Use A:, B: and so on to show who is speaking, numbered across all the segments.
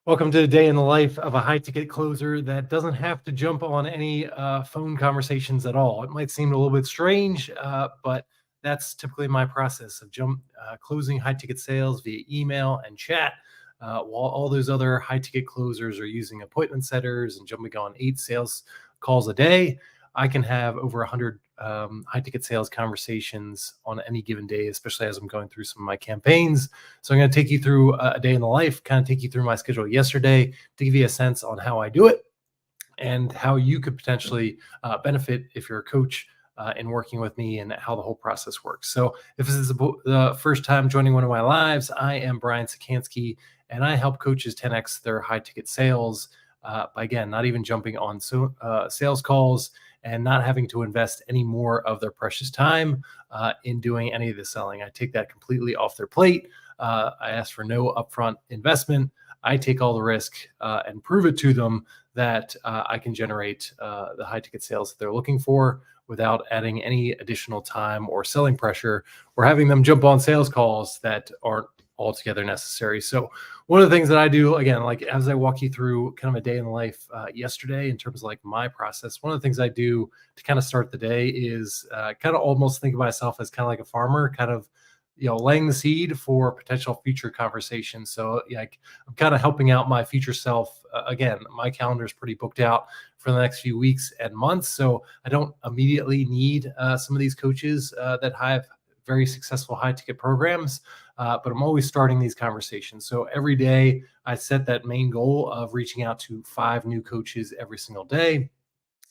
A: Welcome to the day in the life of a high ticket closer that doesn't have to jump on any phone conversations at all. It might seem a little bit strange, but that's typically my process of closing high ticket sales via email and chat. While all those other high ticket closers are using appointment setters and jumping on 8 sales calls a day, I can have over 100 high ticket sales conversations on any given day, especially as I'm going through some of my campaigns. So I'm going to take you through a day in the life, kind of take you through my schedule yesterday to give you a sense on how I do it and how you could potentially benefit if you're a coach in working with me and how the whole process works. So if this is the first time joining one of my lives, I am Brian Czekanski, and I help coaches 10x their high ticket sales by, again, not even jumping on sales calls and not having to invest any more of their precious time in doing any of the selling. I take that completely off their plate. I ask for no upfront investment. I take all the risk and prove it to them that I can generate the high ticket sales that they're looking for without adding any additional time or selling pressure or having them jump on sales calls that aren't altogether necessary. So one of the things that I do, again, like as I walk you through kind of a day in the life yesterday in terms of like my process, one of the things I do to kind of start the day is kind of almost think of myself as kind of like a farmer, kind of laying the seed for potential future conversations. So like I'm kind of helping out my future self. Again, my calendar is pretty booked out for the next few weeks and months, so I don't immediately need some of these coaches that have very successful high ticket programs, but I'm always starting these conversations. So every day I set that main goal of reaching out to 5 new coaches every single day.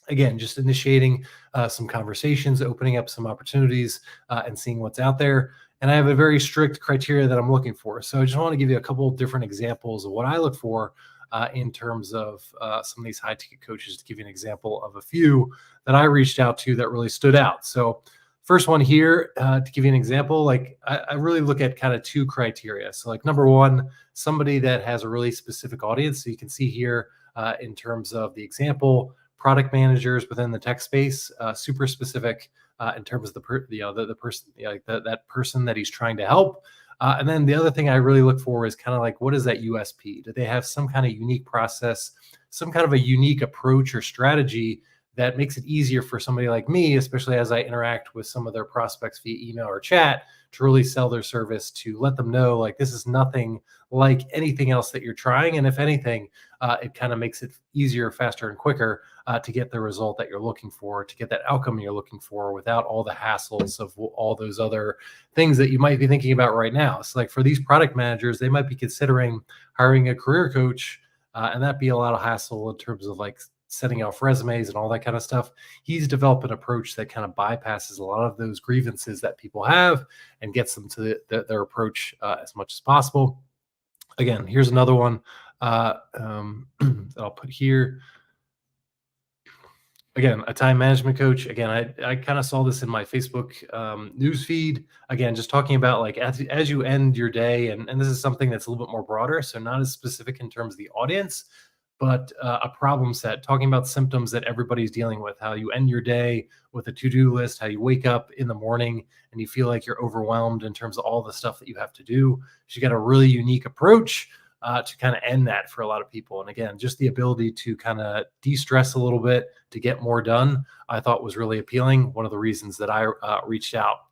A: Again, just initiating some conversations, opening up some opportunities, and seeing what's out there. And I have a very strict criteria that I'm looking for. So I just want to give you a couple of different examples of what I look for in terms of some of these high ticket coaches, to give you an example of a few that I reached out to that really stood out. So first one here, to give you an example, like I really look at kind of 2 criteria. So like number one, somebody that has a really specific audience. So you can see here in terms of the example, product managers within the tech space, super specific in terms of the person, that person that he's trying to help. And then the other thing I really look for is kind of like, what is that USP? Do they have some kind of unique process, some kind of a unique approach or strategy that makes it easier for somebody like me, especially as I interact with some of their prospects via email or chat, to really sell their service, to let them know like this is nothing like anything else that you're trying. And if anything, it kind of makes it easier, faster, and quicker to get the result that you're looking for, to get that outcome you're looking for without all the hassles of all those other things that you might be thinking about right now. So like for these product managers, they might be considering hiring a career coach, and that'd be a lot of hassle in terms of like setting off resumes and all that kind of stuff. He's developed an approach that kind of bypasses a lot of those grievances that people have and gets them to their approach as much as possible. Again, here's another one that I'll put here. Again, a time management coach. Again, I kind of saw this in my Facebook news feed. Again, just talking about like as you end your day, and this is something that's a little bit more broader, so not as specific in terms of the audience, but a problem set, talking about symptoms that everybody's dealing with, how you end your day with a to-do list, how you wake up in the morning and you feel like you're overwhelmed in terms of all the stuff that you have to do. So you got a really unique approach to kind of end that for a lot of people. And again, just the ability to kind of de-stress a little bit to get more done, I thought was really appealing. One of the reasons that I reached out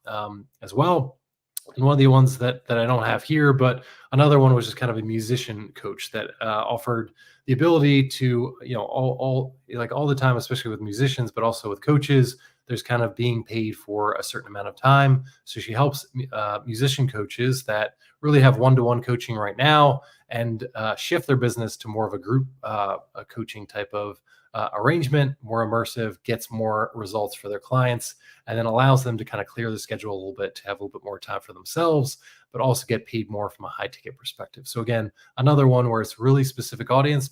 A: as well. And one of the ones that I don't have here, but another one was just kind of a musician coach that offered the ability to, all the time, especially with musicians, but also with coaches, there's kind of being paid for a certain amount of time. So she helps musician coaches that really have one-to-one coaching right now and shift their business to more of a group a coaching type of arrangement, more immersive, gets more results for their clients, and then allows them to kind of clear the schedule a little bit to have a little bit more time for themselves, but also get paid more from a high ticket perspective. So again, another one where it's really specific audience,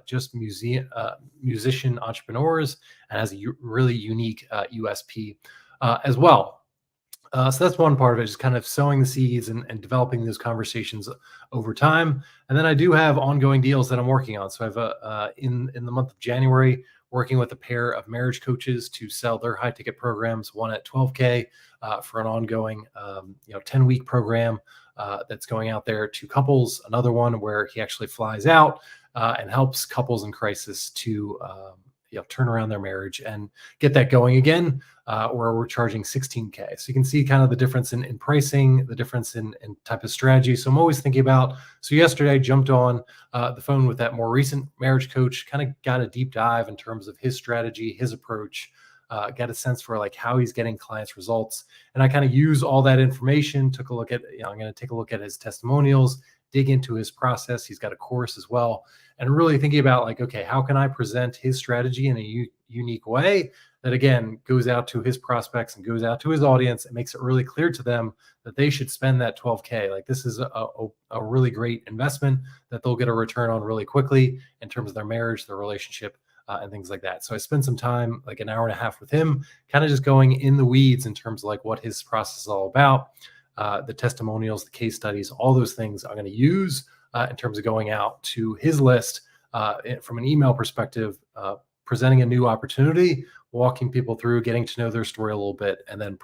A: just musician entrepreneurs, and has a really unique USP as well. So that's one part of it, just kind of sowing the seeds and developing those conversations over time. And then I do have ongoing deals that I'm working on. So I have in the month of January, working with a pair of marriage coaches to sell their high ticket programs, one at 12K for an ongoing 10-week program, that's going out there to couples. Another one where he actually flies out and helps couples in crisis to turn around their marriage and get that going again, where we're charging 16K. So you can see kind of the difference in pricing, the difference in type of strategy. So I'm always thinking about, so yesterday I jumped on the phone with that more recent marriage coach, kind of got a deep dive in terms of his strategy, his approach, got a sense for like how he's getting clients results. And I kind of use all that information, took a look at, I'm going to take a look at his testimonials, dig into his process. He's got a course as well. And really thinking about like, okay, how can I present his strategy in a unique way that again goes out to his prospects and goes out to his audience and makes it really clear to them that they should spend that 12K. Like this is a really great investment that they'll get a return on really quickly in terms of their marriage, their relationship, and things like that. So I spent some time, like an hour and a half with him, kind of just going in the weeds in terms of like what his process is all about. The testimonials, the case studies, all those things I'm going to use in terms of going out to his list from an email perspective, presenting a new opportunity, walking people through, getting to know their story a little bit, and then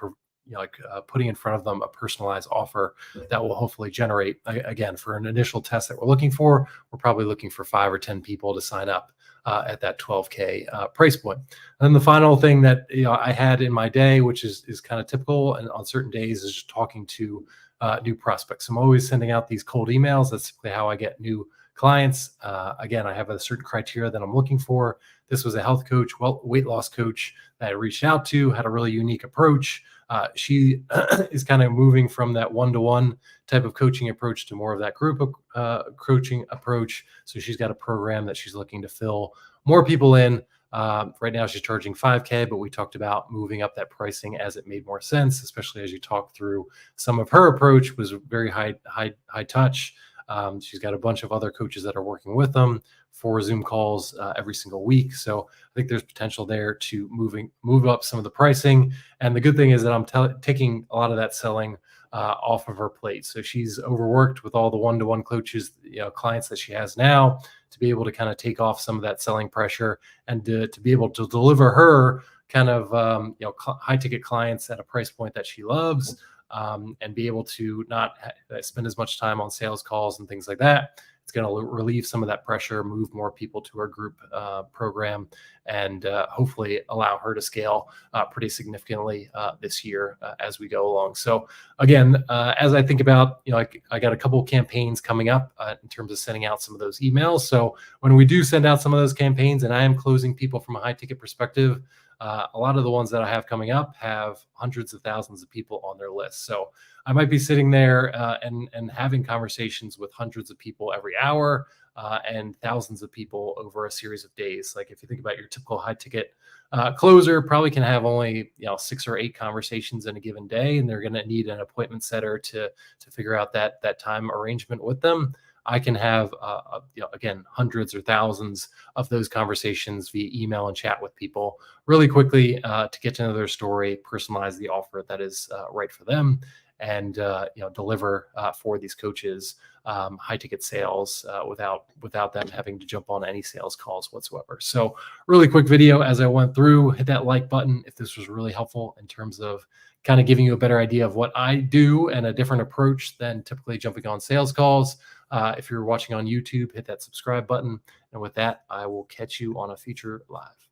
A: putting in front of them a personalized offer that will hopefully generate, again, for an initial test that we're looking for, we're probably looking for 5 or 10 people to sign up at that 12K price point. And then the final thing that I had in my day, which is kind of typical, and on certain days, is just talking to new prospects. I'm always sending out these cold emails. That's typically how I get new clients. Again, I have a certain criteria that I'm looking for. This was a health coach, weight loss coach that I reached out to, had a really unique approach. She is kind of moving from that one-to-one type of coaching approach to more of that group coaching approach. So she's got a program that she's looking to fill more people in. Right now she's charging 5K, but we talked about moving up that pricing as it made more sense, especially as you talk through some of her approach was very high touch. She's got a bunch of other coaches that are working with them for Zoom calls every single week. So I think there's potential there to move up some of the pricing. And the good thing is that I'm taking a lot of that selling off of her plate. So she's overworked with all the one-to-one coaches, clients that she has now, to be able to kind of take off some of that selling pressure and to be able to deliver her kind of high ticket clients at a price point that she loves. And be able to not spend as much time on sales calls and things like that. It's going to relieve some of that pressure, move more people to our group program, and hopefully allow her to scale pretty significantly this year as we go along. So again, as I think about, I got a couple of campaigns coming up in terms of sending out some of those emails. So when we do send out some of those campaigns and I am closing people from a high ticket perspective, a lot of the ones that I have coming up have hundreds of thousands of people on their list. So I might be sitting there and having conversations with hundreds of people every hour and thousands of people over a series of days. Like if you think about your typical high ticket closer, probably can have only 6 or 8 conversations in a given day, and they're going to need an appointment setter to figure out that time arrangement with them. I can have, again, hundreds or thousands of those conversations via email and chat with people really quickly to get to know their story, personalize the offer that is right for them, and deliver for these coaches high ticket sales without them having to jump on any sales calls whatsoever. So really quick video as I went through. Hit that like button if this was really helpful in terms of kind of giving you a better idea of what I do and a different approach than typically jumping on sales calls. If you're watching on YouTube, hit that subscribe button. And with that, I will catch you on a future live.